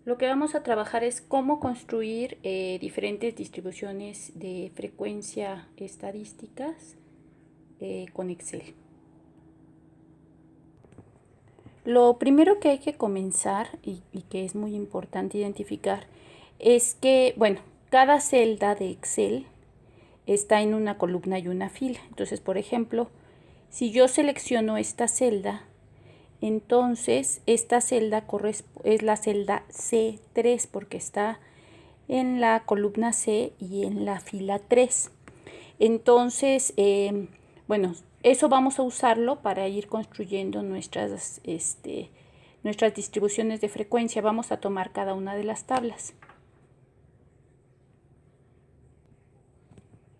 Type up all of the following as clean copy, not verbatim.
Lo que vamos a trabajar es cómo construir diferentes distribuciones de frecuencia estadísticas con Excel. Lo primero que hay que comenzar y que es muy importante identificar es que, bueno, cada celda de Excel está en una columna y una fila. Entonces, por ejemplo, si yo selecciono esta celda, entonces esta celda es la celda C3 porque está en la columna C y en la fila 3. Entonces, bueno, eso vamos a usarlo para ir construyendo nuestras distribuciones de frecuencia. Vamos a tomar cada una de las tablas.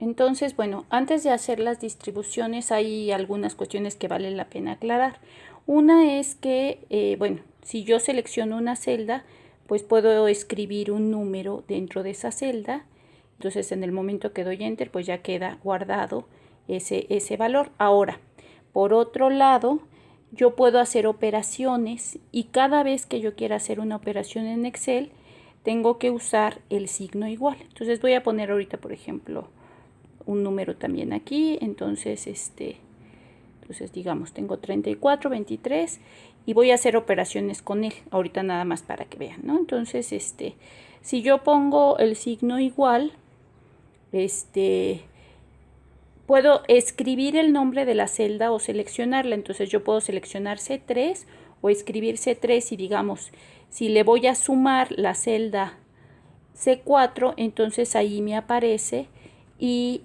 Entonces, bueno, antes de hacer las distribuciones hay algunas cuestiones que vale la pena aclarar. Una es que, bueno, si yo selecciono una celda, pues puedo escribir un número dentro de esa celda. Entonces, en el momento que doy Enter, pues ya queda guardado ese valor. Ahora, por otro lado, yo puedo hacer operaciones y cada vez que yo quiera hacer una operación en Excel, tengo que usar el signo igual. Entonces, voy a poner ahorita, por ejemplo, un número también aquí, entonces digamos tengo 34, 23 y voy a hacer operaciones con él ahorita nada más para que vean, ¿no? Entonces si yo pongo el signo igual, puedo escribir el nombre de la celda o seleccionarla. Entonces yo puedo seleccionar C3 o escribir C3 y digamos si le voy a sumar la celda C4, entonces ahí me aparece y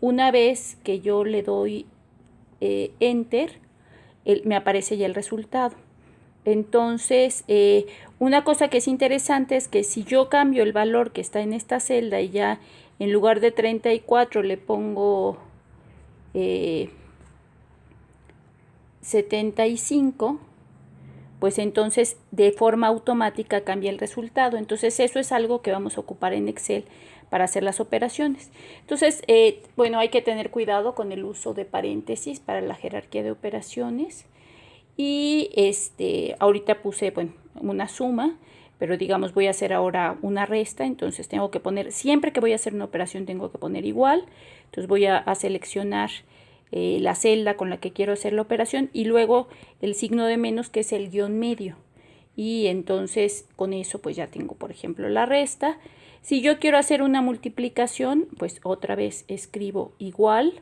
una vez que yo le doy Enter, me aparece ya el resultado. Entonces, una cosa que es interesante es que si yo cambio el valor que está en esta celda y ya en lugar de 34 le pongo 75, pues entonces de forma automática cambia el resultado. Entonces eso es algo que vamos a ocupar en Excel para hacer las operaciones. Entonces, bueno, hay que tener cuidado con el uso de paréntesis para la jerarquía de operaciones. Y ahorita puse, bueno, una suma, pero digamos voy a hacer ahora una resta, entonces tengo que poner, siempre que voy a hacer una operación tengo que poner igual. Entonces voy a seleccionar la celda con la que quiero hacer la operación y luego el signo de menos, que es el guión medio, y entonces con eso pues ya tengo, por ejemplo, la resta. Si yo quiero hacer una multiplicación, pues otra vez escribo igual,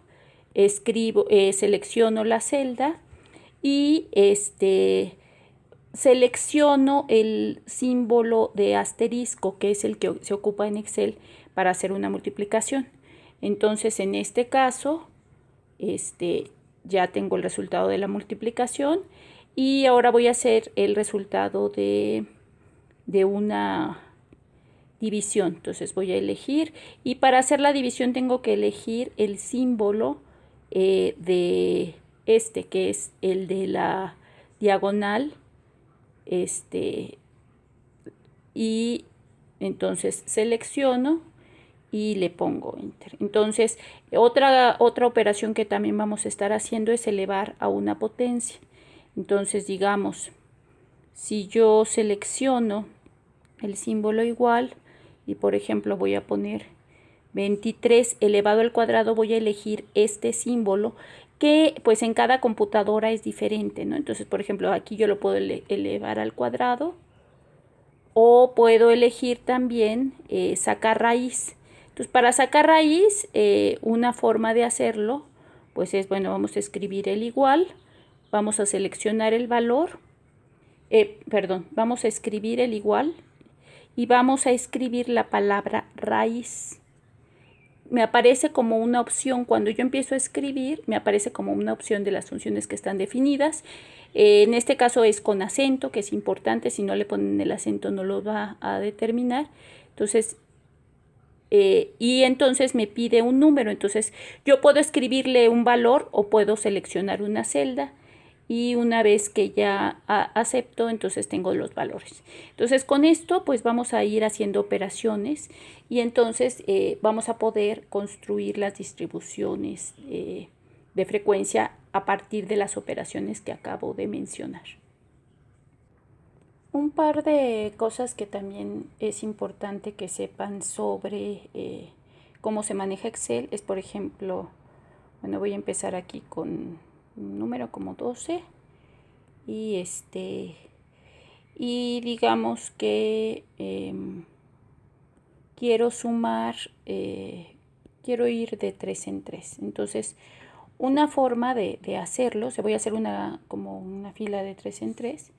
selecciono la celda y selecciono el símbolo de asterisco, que es el que se ocupa en Excel para hacer una multiplicación. Entonces en este caso ya tengo el resultado de la multiplicación y ahora voy a hacer el resultado de una división. Entonces voy a elegir y para hacer la división tengo que elegir el símbolo de que es el de la diagonal, y entonces selecciono y le pongo Enter. Entonces, otra operación que también vamos a estar haciendo es elevar a una potencia. Entonces, digamos, si yo selecciono el símbolo igual y, por ejemplo, voy a poner 23 elevado al cuadrado, voy a elegir este símbolo que pues en cada computadora es diferente, ¿no? Entonces, por ejemplo, aquí yo lo puedo elevar al cuadrado o puedo elegir también sacar raíz. Entonces, para sacar raíz, una forma de hacerlo, pues es, bueno, vamos a escribir el igual, vamos a seleccionar el valor, vamos a escribir el igual y vamos a escribir la palabra raíz. Me aparece como una opción, cuando yo empiezo a escribir, me aparece como una opción de las funciones que están definidas. En este caso es con acento, que es importante, si no le ponen el acento no lo va a determinar. Entonces, y entonces me pide un número, entonces yo puedo escribirle un valor o puedo seleccionar una celda y una vez que ya acepto, entonces tengo los valores. Entonces con esto pues vamos a ir haciendo operaciones y entonces vamos a poder construir las distribuciones de frecuencia a partir de las operaciones que acabo de mencionar. Un par de cosas que también es importante que sepan sobre cómo se maneja Excel es, por ejemplo, bueno, voy a empezar aquí con un número como 12 y y digamos que quiero sumar, quiero ir de 3 en 3. Entonces, una forma de hacerlo, se voy a hacer como una fila de 3 en 3.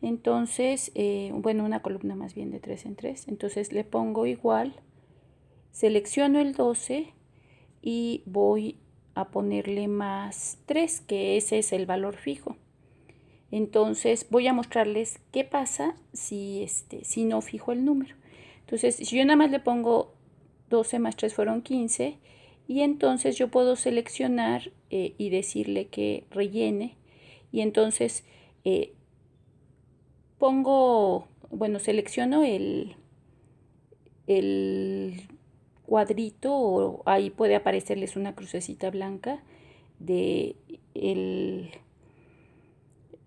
Entonces, bueno, una columna más bien de 3 en 3. Entonces le pongo igual, selecciono el 12 y voy a ponerle más 3, que ese es el valor fijo. Entonces voy a mostrarles qué pasa si no fijo el número. Entonces, si yo nada más le pongo 12 más 3 fueron 15, y entonces yo puedo seleccionar y decirle que rellene, y entonces bueno, selecciono el cuadrito, o ahí puede aparecerles una crucecita blanca de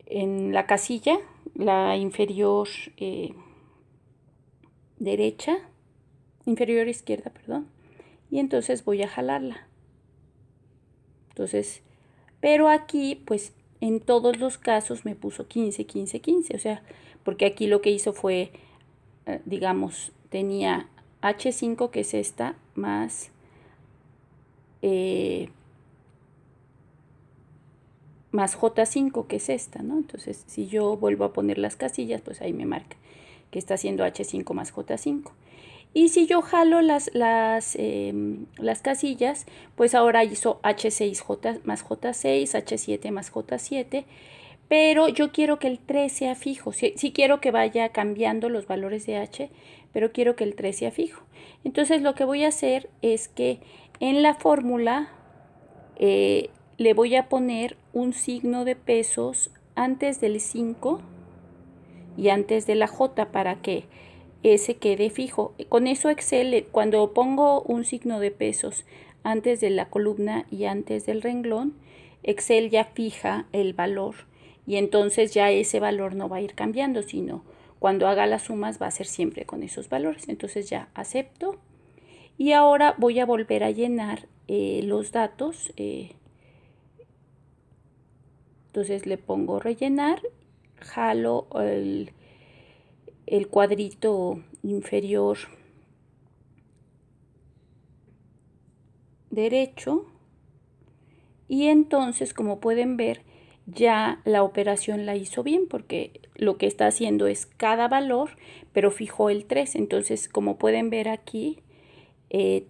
en la casilla, la inferior derecha, inferior izquierda, perdón, y entonces voy a jalarla. Entonces, pero aquí, pues, en todos los casos me puso 15, 15, 15, o sea, porque aquí lo que hizo fue, digamos, tenía H5, que es esta, más J5, que es esta, ¿no? Entonces, si yo vuelvo a poner las casillas, pues ahí me marca que está haciendo H5 más J5. Y si yo jalo las casillas, pues ahora hizo H6 más J6, H7 más J7, pero yo quiero que el 3 sea fijo. Sí quiero que vaya cambiando los valores de H, pero quiero que el 3 sea fijo. Entonces lo que voy a hacer es que en la fórmula le voy a poner un signo de pesos antes del 5 y antes de la J para que ese quede fijo. Con eso Excel, cuando pongo un signo de pesos antes de la columna y antes del renglón, Excel ya fija el valor, y entonces ya ese valor no va a ir cambiando, sino cuando haga las sumas va a ser siempre con esos valores. Entonces ya acepto, y ahora voy a volver a llenar los datos. Entonces le pongo rellenar, jalo el cuadrito inferior derecho, y entonces, como pueden ver, ya la operación la hizo bien, porque lo que está haciendo es cada valor, pero fijó el 3. Entonces, como pueden ver aquí, se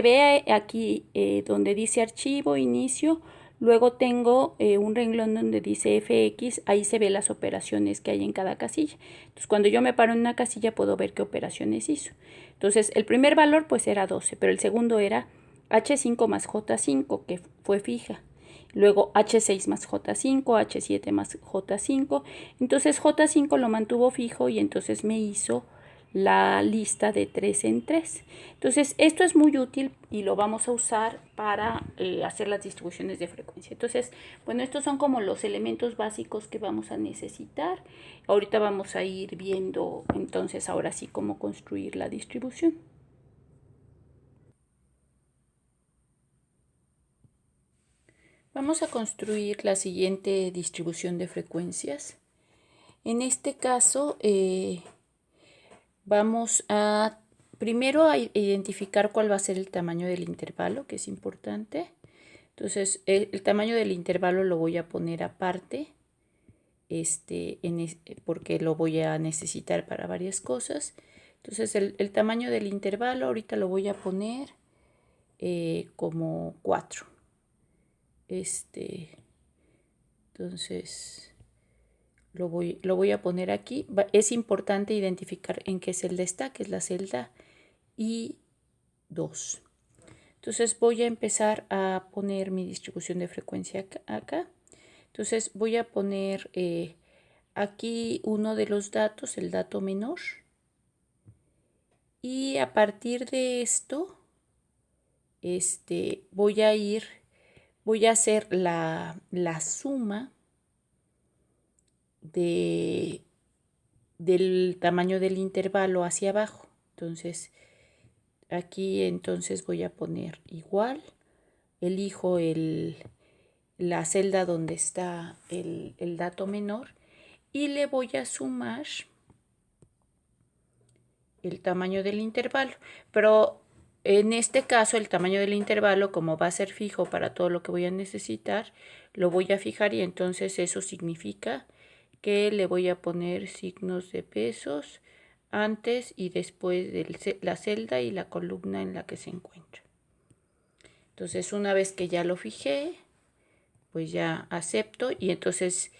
ve aquí donde dice archivo, inicio, luego tengo un renglón donde dice FX, ahí se ve las operaciones que hay en cada casilla. Entonces, cuando yo me paro en una casilla puedo ver qué operaciones hizo. Entonces, el primer valor pues era 12, pero el segundo era H5 más J5, que fue fija. Luego H6 más J5, H7 más J5. Entonces J5 lo mantuvo fijo, y entonces me hizo la lista de 3 en 3. Entonces, esto es muy útil y lo vamos a usar para hacer las distribuciones de frecuencia. Entonces, bueno, estos son como los elementos básicos que vamos a necesitar. Ahorita vamos a ir viendo entonces ahora sí cómo construir la distribución. Vamos a construir la siguiente distribución de frecuencias. En este caso, vamos a primero a identificar cuál va a ser el tamaño del intervalo, que es importante. Entonces, el tamaño del intervalo lo voy a poner aparte, porque lo voy a necesitar para varias cosas. Entonces, el tamaño del intervalo ahorita lo voy a poner como 4. Entonces, lo voy a poner aquí. Es importante identificar en qué celda está, que es la celda I2. Entonces voy a empezar a poner mi distribución de frecuencia acá. Entonces voy a poner aquí uno de los datos, el dato menor. Y a partir de esto, voy a hacer la suma del tamaño del intervalo hacia abajo. Entonces, aquí entonces voy a poner igual, elijo la celda donde está el dato menor y le voy a sumar el tamaño del intervalo. Pero en este caso el tamaño del intervalo, como va a ser fijo para todo lo que voy a necesitar, lo voy a fijar y entonces eso significa que le voy a poner signos de pesos antes y después de la celda y la columna en la que se encuentra. Entonces, una vez que ya lo fijé, pues ya acepto y entonces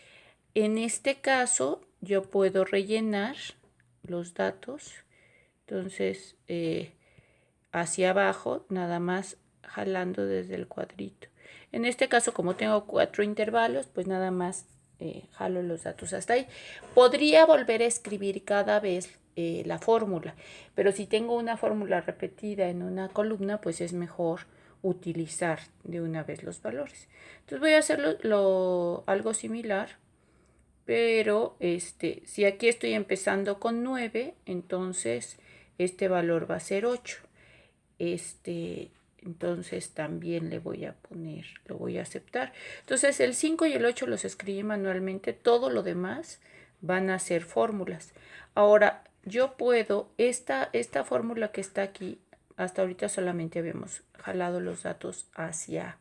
en este caso yo puedo rellenar los datos. Entonces, hacia abajo, nada más jalando desde el cuadrito. En este caso, como tengo 4 intervalos, pues nada más jalo los datos hasta ahí. Podría volver a escribir cada vez la fórmula, pero si tengo una fórmula repetida en una columna, pues es mejor utilizar de una vez los valores. Entonces voy a hacer algo similar, pero si aquí estoy empezando con 9, entonces este valor va a ser 8. Entonces también le voy a poner, lo voy a aceptar. Entonces el 5 y el 8 los escribí manualmente, todo lo demás van a ser fórmulas. Ahora, yo puedo, esta fórmula que está aquí, hasta ahorita solamente habíamos jalado los datos hacia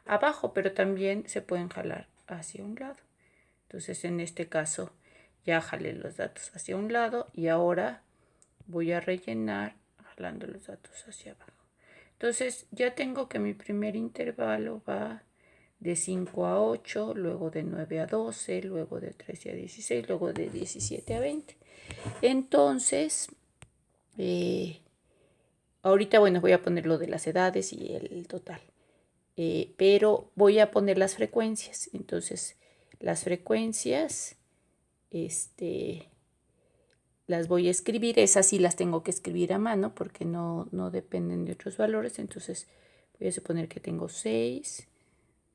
abajo, pero también se pueden jalar hacia un lado. Entonces en este caso ya jalé los datos hacia un lado y ahora voy a rellenar jalando los datos hacia abajo. Entonces ya tengo que mi primer intervalo va de 5 a 8, luego de 9 a 12, luego de 13 a 16, luego de 17 a 20. Entonces, ahorita, bueno, voy a poner lo de las edades y el total. Pero voy a poner las frecuencias. Entonces, las frecuencias, las voy a escribir. Esas sí las tengo que escribir a mano porque no dependen de otros valores. Entonces, voy a suponer que tengo 6,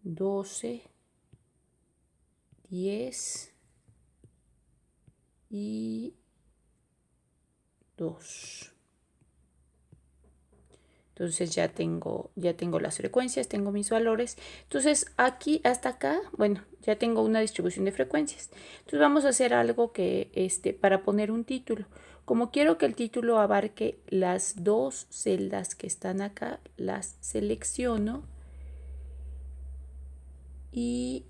12, 10 y 2. Entonces ya tengo las frecuencias, tengo mis valores. Entonces aquí hasta acá, bueno, ya tengo una distribución de frecuencias. Entonces vamos a hacer algo que para poner un título. Como quiero que el título abarque las dos celdas que están acá, las selecciono y